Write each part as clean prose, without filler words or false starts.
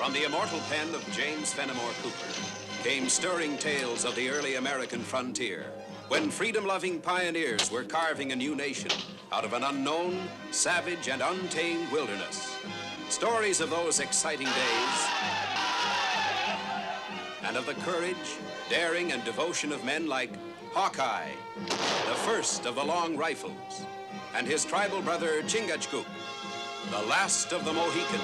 From the immortal pen of James Fenimore Cooper came stirring tales of the early American frontier, when freedom-loving pioneers were carving a new nation out of an unknown, savage, and untamed wilderness. Stories of those exciting days and of the courage, daring, and devotion of men like Hawkeye, the first of the long rifles, and his tribal brother Chingachgook, the last of the Mohicans.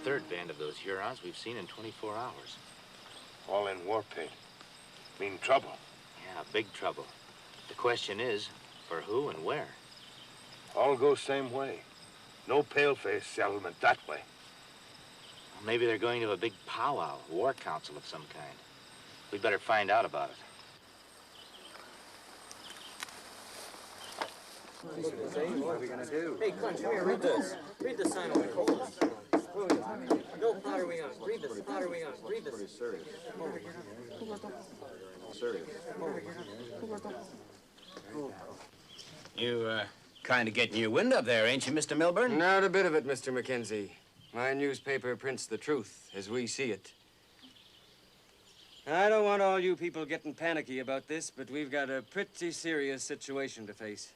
Third band of those Hurons we've seen in 24 hours. All in war paint. Mean trouble. Yeah, big trouble. The question is, for who and where? All go same way. No pale-face settlement that way. Well, maybe they're going to a big powwow, war council of some kind. We'd better find out about it. What are we gonna do? Hey, Clem, come here, read this. Read the sign on the colas. No powder we on. Read this. Powder we on. Read this. Pretty serious. Serious. You, kind of getting your wind up there, ain't you, Mr. Milburn? Not a bit of it, Mr. McKenzie. My newspaper prints the truth as we see it. I don't want all you people getting panicky about this, but we've got a pretty serious situation to face.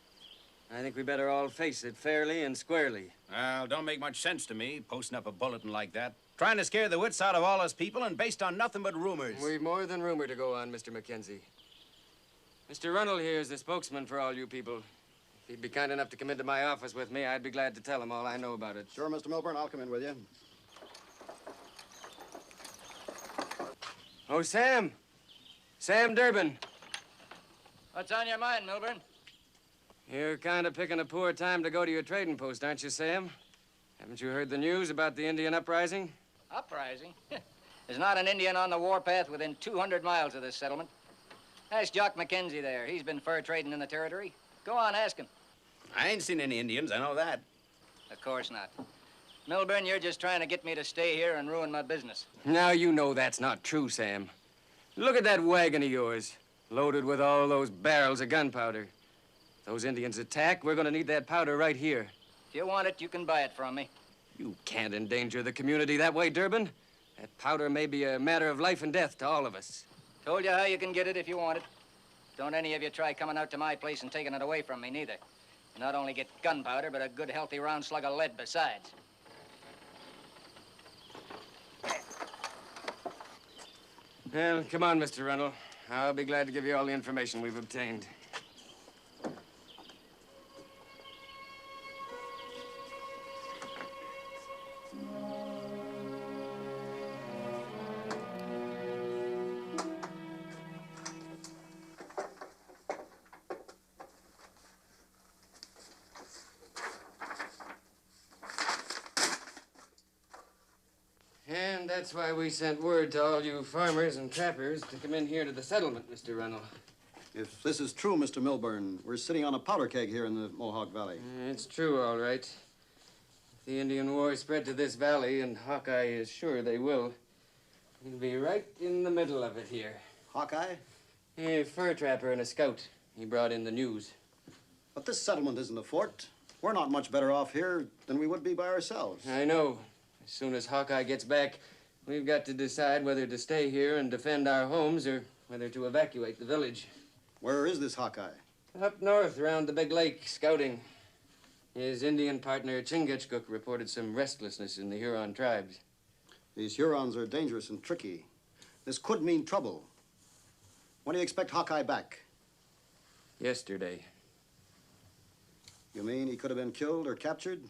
I think we better all face it fairly and squarely. Well, don't make much sense to me, posting up a bulletin like that. Trying to scare the wits out of all us people and based on nothing but rumors. We've more than rumor to go on, Mr. McKenzie. Mr. Runnell here is the spokesman for all you people. If he'd be kind enough to come into my office with me, I'd be glad to tell him all I know about it. Sure, Mr. Milburn, I'll come in with you. Oh, Sam. Sam Durbin. What's on your mind, Milburn? You're kind of picking a poor time to go to your trading post, aren't you, Sam? Haven't you heard the news about the Indian uprising? Uprising? There's not an Indian on the warpath within 200 miles of this settlement. Ask Jock McKenzie there. He's been fur trading in the territory. Go on, ask him. I ain't seen any Indians, I know that. Of course not. Milburn, you're just trying to get me to stay here and ruin my business. Now, you know that's not true, Sam. Look at that wagon of yours, loaded with all those barrels of gunpowder. If those Indians attack, we're gonna need that powder right here. If you want it, you can buy it from me. You can't endanger the community that way, Durbin. That powder may be a matter of life and death to all of us. Told you how you can get it if you want it. Don't any of you try coming out to my place and taking it away from me, neither. You not only get gunpowder, but a good, healthy round slug of lead besides. Well, come on, Mr. Runnell. I'll be glad to give you all the information we've obtained. And that's why we sent word to all you farmers and trappers to come in here to the settlement, Mr. Runnell. If this is true, Mr. Milburn, we're sitting on a powder keg here in the Mohawk Valley. It's true, all right. If the Indian war spread to this valley, and Hawkeye is sure they will, we'll be right in the middle of it here. Hawkeye? A fur trapper and a scout. He brought in the news. But this settlement isn't a fort. We're not much better off here than we would be by ourselves. I know. As soon as Hawkeye gets back, We've got to decide whether to stay here and defend our homes or whether to evacuate the village. Where is this Hawkeye? Up north, around the big lake, scouting. His Indian partner, Chingachgook, reported some restlessness in the Huron tribes. These Hurons are dangerous and tricky. This could mean trouble. When do you expect Hawkeye back? Yesterday. You mean he could have been killed or captured?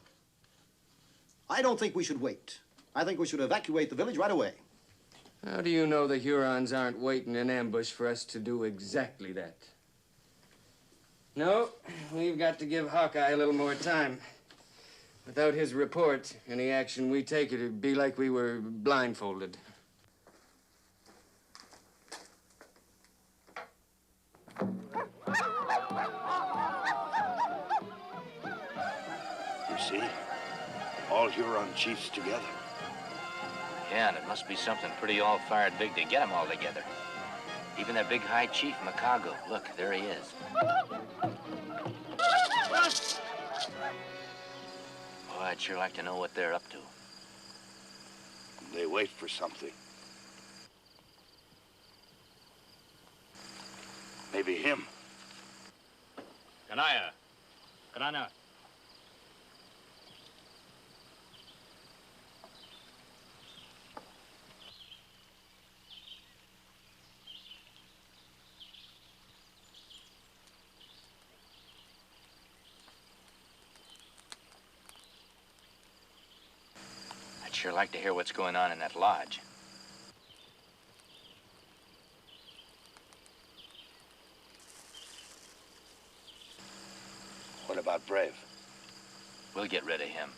I don't think we should wait. I think we should evacuate the village right away. How do you know the Hurons aren't waiting in ambush for us to do exactly that? No, we've got to give Hawkeye a little more time. Without his report, any action we take, it'd be like we were blindfolded. You see? All Huron chiefs together. Yeah, and it must be something pretty all-fired big to get them all together. Even their big high chief, Macago. Look, there he is. Boy, I'd sure like to know what they're up to. They wait for something. Maybe him. Kanaya. Kanana. I'd sure like to hear what's going on in that lodge. What about Brave? We'll get rid of him.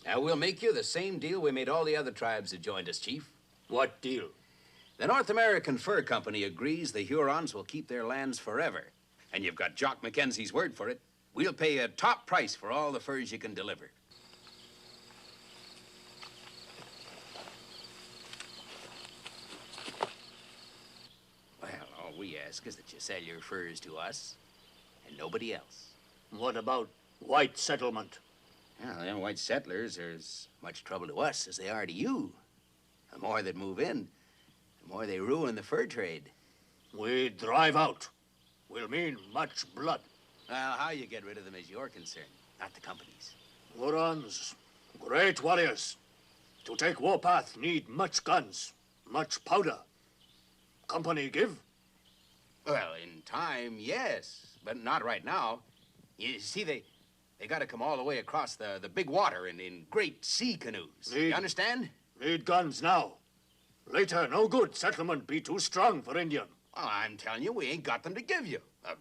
Now, we'll make you the same deal we made all the other tribes that joined us, Chief. What deal? The North American Fur Company agrees the Hurons will keep their lands forever. And you've got Jock McKenzie's word for it. We'll pay a top price for all the furs you can deliver. Well, all we ask is that you sell your furs to us and nobody else. What about white settlement? Well, them white settlers are as much trouble to us as they are to you. The more that move in, the more they ruin the fur trade. We drive out. Will mean much blood. Well, how you get rid of them is your concern, not the company's. Hurons, great warriors. To take warpath need much guns, much powder. Company give? Well, in time, yes, but not right now. You see, they got to come all the way across the big water in great sea canoes. You understand? Need guns now. Later, no good. Settlement be too strong for Indian. Well, I'm telling you, we ain't got them to give you. A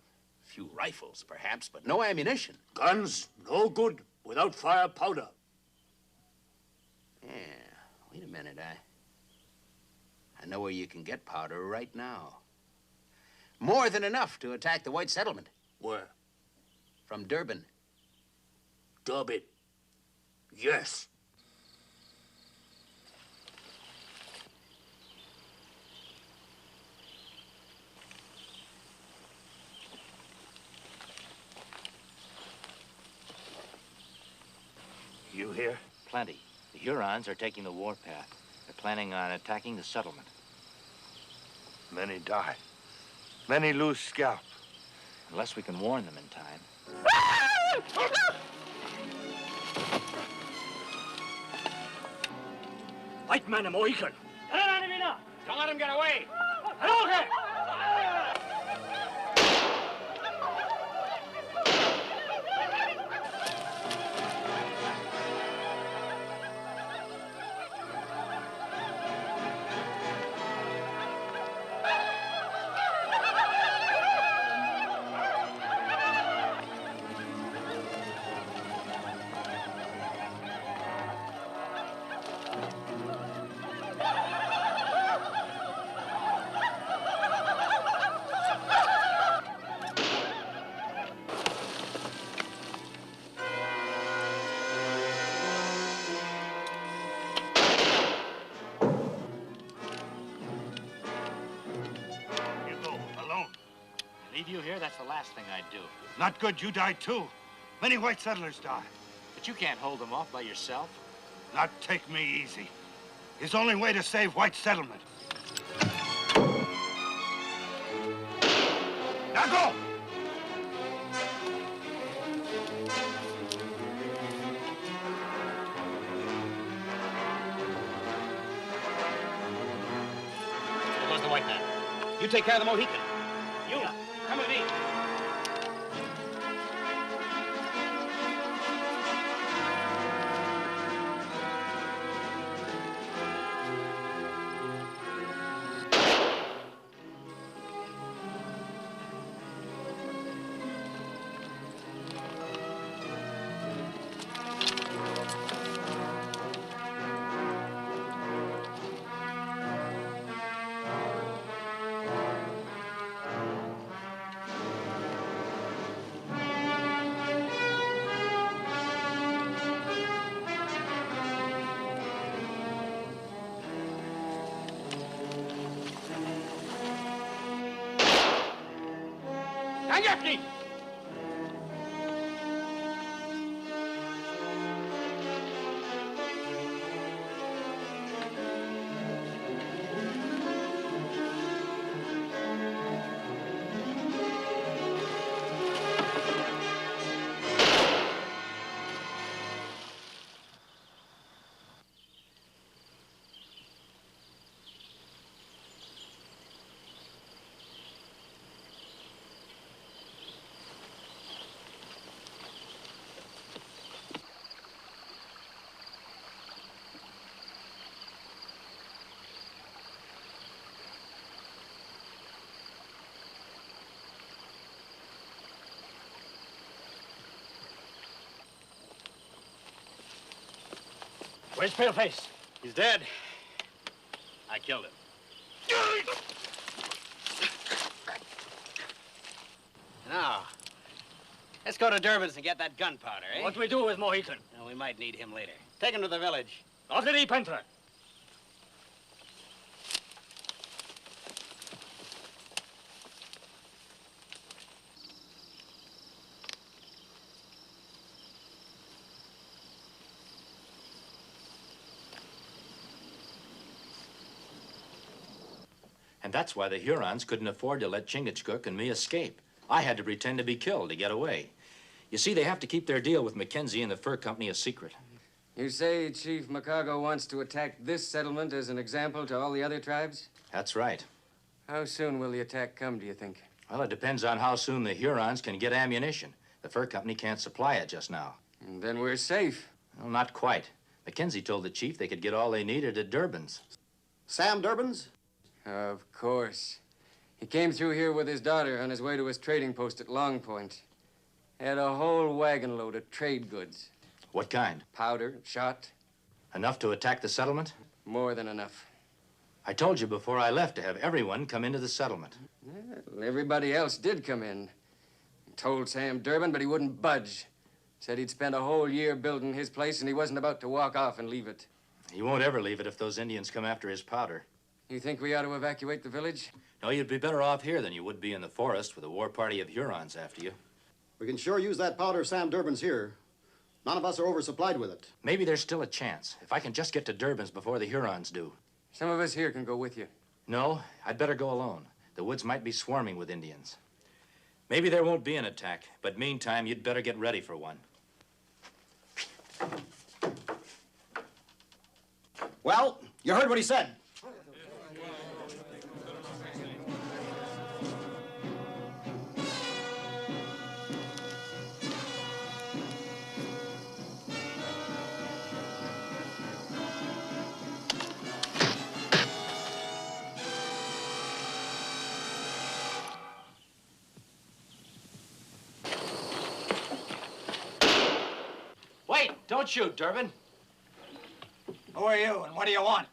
few rifles, perhaps, but no ammunition. Guns, no good without fire powder. Yeah, wait a minute. I know where you can get powder right now. More than enough to attack the white settlement. Where? From Durban. Durban. Yes. You here? Plenty. The Hurons are taking the warpath. They're planning on attacking the settlement. Many die. Many lose scalp. Unless we can warn them in time. White man a Mohican. Don't let him get away. Leave you here, that's the last thing I'd do. Not good, you die too. Many white settlers die. But you can't hold them off by yourself. Not take me easy. It's the only way to save white settlement. Now go! There goes the white man. You take care of the Mohican. You, come with me. On your feet! Where's Paleface? He's dead. I killed him. Now, let's go to Durbin's and get that gunpowder, eh? What do we do with Mohican? Well, we might need him later. Take him to the village. Off the deep enter. And that's why the Hurons couldn't afford to let Chingachgook and me escape. I had to pretend to be killed to get away. You see, they have to keep their deal with McKenzie and the fur company a secret. You say Chief McCargo wants to attack this settlement as an example to all the other tribes? That's right. How soon will the attack come, do you think? Well, it depends on how soon the Hurons can get ammunition. The fur company can't supply it just now. And then we're safe. Well, not quite. McKenzie told the chief they could get all they needed at Durbin's. Sam Durbin's? Of course. He came through here with his daughter on his way to his trading post at Long Point. Had a whole wagon load of trade goods. What kind? Powder, shot. Enough to attack the settlement? More than enough. I told you before I left to have everyone come into the settlement. Well, everybody else did come in. Told Sam Durbin, but he wouldn't budge. Said he'd spent a whole year building his place and he wasn't about to walk off and leave it. He won't ever leave it if those Indians come after his powder. You think we ought to evacuate the village? No, you'd be better off here than you would be in the forest with a war party of Hurons after you. We can sure use that powder Sam Durbin's here. None of us are oversupplied with it. Maybe there's still a chance. If I can just get to Durbin's before the Hurons do. Some of us here can go with you. No, I'd better go alone. The woods might be swarming with Indians. Maybe there won't be an attack, but meantime, you'd better get ready for one. Well, you heard what he said. Wait! Don't shoot, Durbin. Who are you, and what do you want?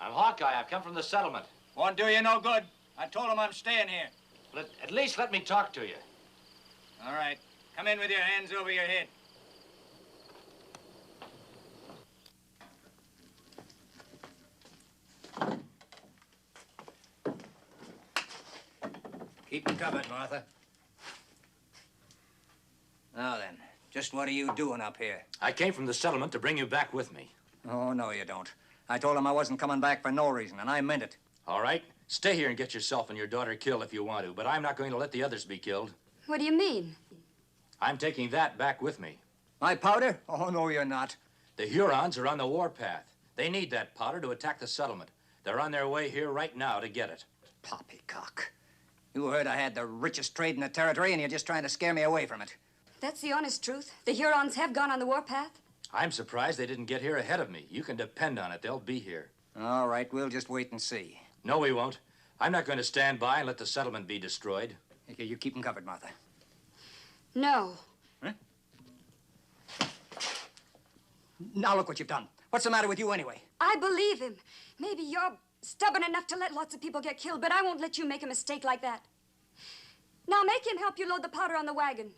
I'm Hawkeye. I've come from the settlement. Won't do you no good. I told him I'm staying here. At least let me talk to you. All right. Come in with your hands over your head. Keep them covered, Martha. Now then, just what are you doing up here? I came from the settlement to bring you back with me. Oh, no, you don't. I told him I wasn't coming back for no reason, and I meant it. All right. Stay here and get yourself and your daughter killed if you want to, but I'm not going to let the others be killed. What do you mean? I'm taking that back with me. My powder? Oh, no, you're not. The Hurons are on the warpath. They need that powder to attack the settlement. They're on their way here right now to get it. Poppycock. You heard I had the richest trade in the territory, and you're just trying to scare me away from it. That's the honest truth. The Hurons have gone on the warpath. I'm surprised they didn't get here ahead of me. You can depend on it. They'll be here. All right, we'll just wait and see. No, we won't. I'm not going to stand by and let the settlement be destroyed. Okay, you keep them covered, Martha. No. Huh? Now look what you've done. What's the matter with you anyway? I believe him. Maybe you're stubborn enough to let lots of people get killed, but I won't let you make a mistake like that. Now make him help you load the powder on the wagon.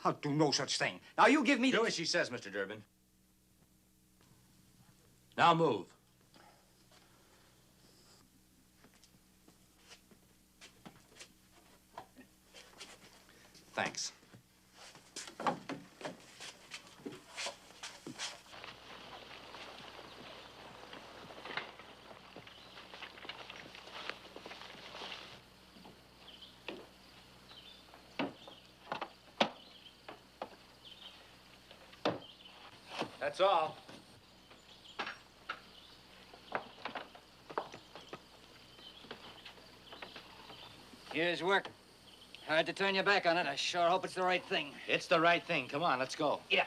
I'll do no such thing. Now you give me... Do as she says, Mr. Durbin. Now move. Thanks. That's all. Here's work. Hard to turn your back on it. I sure hope it's the right thing. It's the right thing. Come on, let's go. Yeah.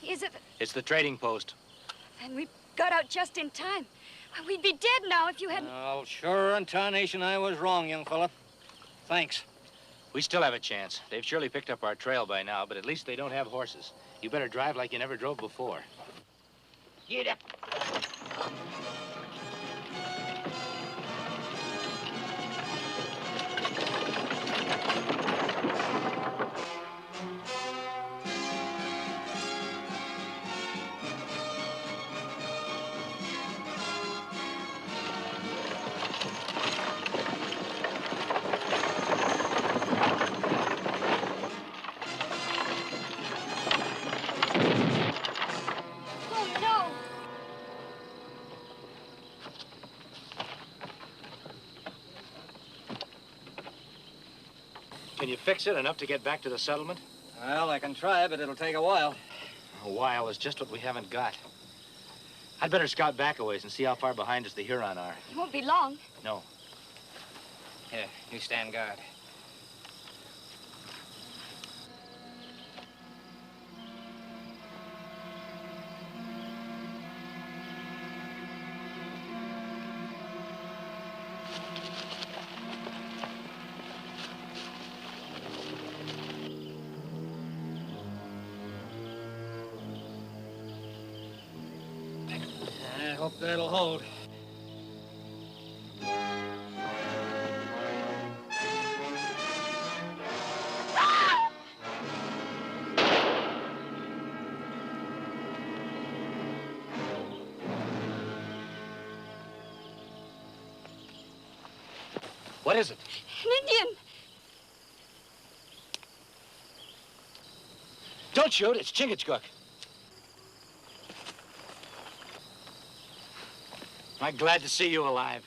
Is it? It's the trading post. And we got out just in time. We'd be dead now if you hadn't... Oh, sure in tarnation I was wrong, young fella. Thanks. We still have a chance. They've surely picked up our trail by now, but at least they don't have horses. You better drive like you never drove before. Get up. Oh, no! Can you fix it enough to get back to the settlement? Well, I can try, but it'll take a while. A while is just what we haven't got. I'd better scout back a ways and see how far behind us the Huron are. It won't be long. No. Here, you stand guard. I hope that'll hold. What is it? An Indian. Don't shoot, it's Chingachgook. I'm glad to see you alive.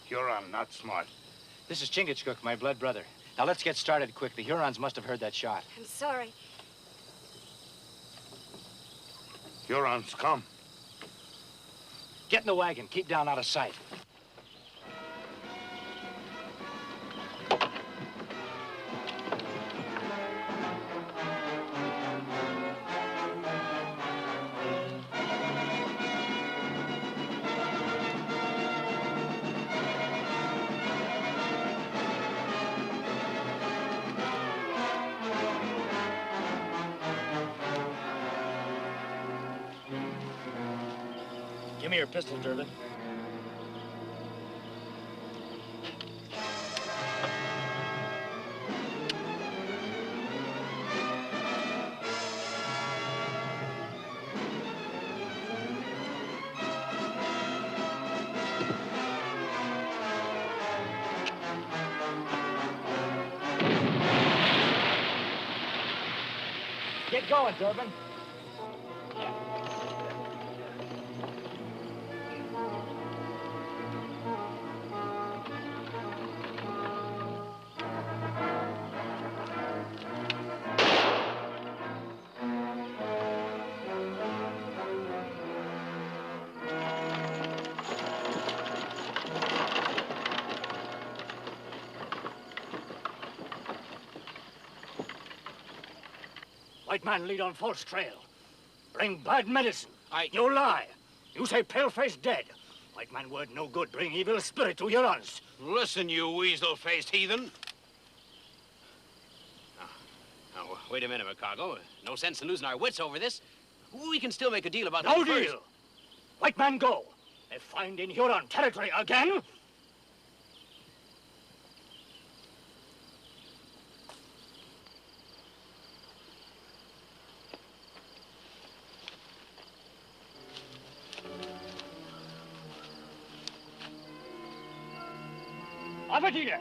Huron, not smart. This is Chingachgook, my blood brother. Now let's get started quick. The Hurons must have heard that shot. I'm sorry. Hurons, come. Get in the wagon. Keep down out of sight. Give me your pistol, Durbin. Get going, Durbin. White man lead on false trail. Bring bad medicine. You lie. You say paleface dead. White man word no good. Bring evil spirit to Hurons. Listen, you weasel-faced heathen. Now, wait a minute, McCargo. No sense in losing our wits over this. We can still make a deal about No that first. deal. White man go. If find in Huron territory again, Avatida.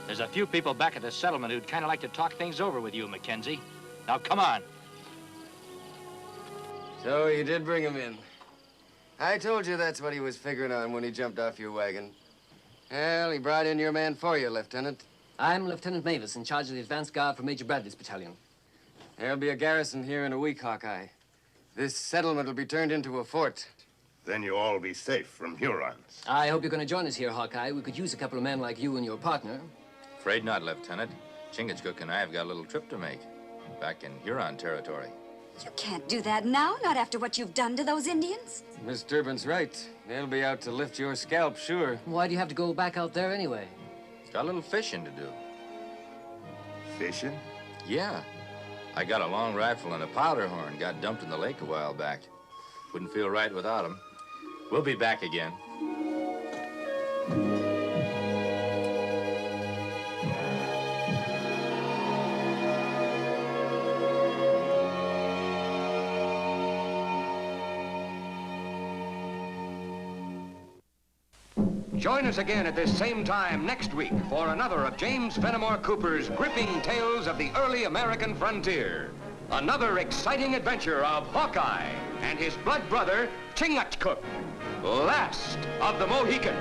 There's a few people back at the settlement who'd kind of like to talk things over with you, McKenzie. Now, come on. So you did bring him in. I told you that's what he was figuring on when he jumped off your wagon. Well, he brought in your man for you, Lieutenant. I'm Lieutenant Mavis, in charge of the advance guard for Major Bradley's battalion. There'll be a garrison here in a week, Hawkeye. This settlement will be turned into a fort. Then you'll all be safe from Hurons. I hope you're going to join us here, Hawkeye. We could use a couple of men like you and your partner. Afraid not, Lieutenant. Chingachgook and I have got a little trip to make. Back in Huron territory. You can't do that now, not after what you've done to those Indians. Miss Durbin's right. They'll be out to lift your scalp, sure. Why do you have to go back out there anyway? Got a little fishing to do. Fishing? Yeah. I got a long rifle and a powder horn. Got dumped in the lake a while back. Wouldn't feel right without them. We'll be back again. Join us again at this same time next week for another of James Fenimore Cooper's gripping tales of the early American frontier. Another exciting adventure of Hawkeye and his blood brother, Chingachgook, last of the Mohicans.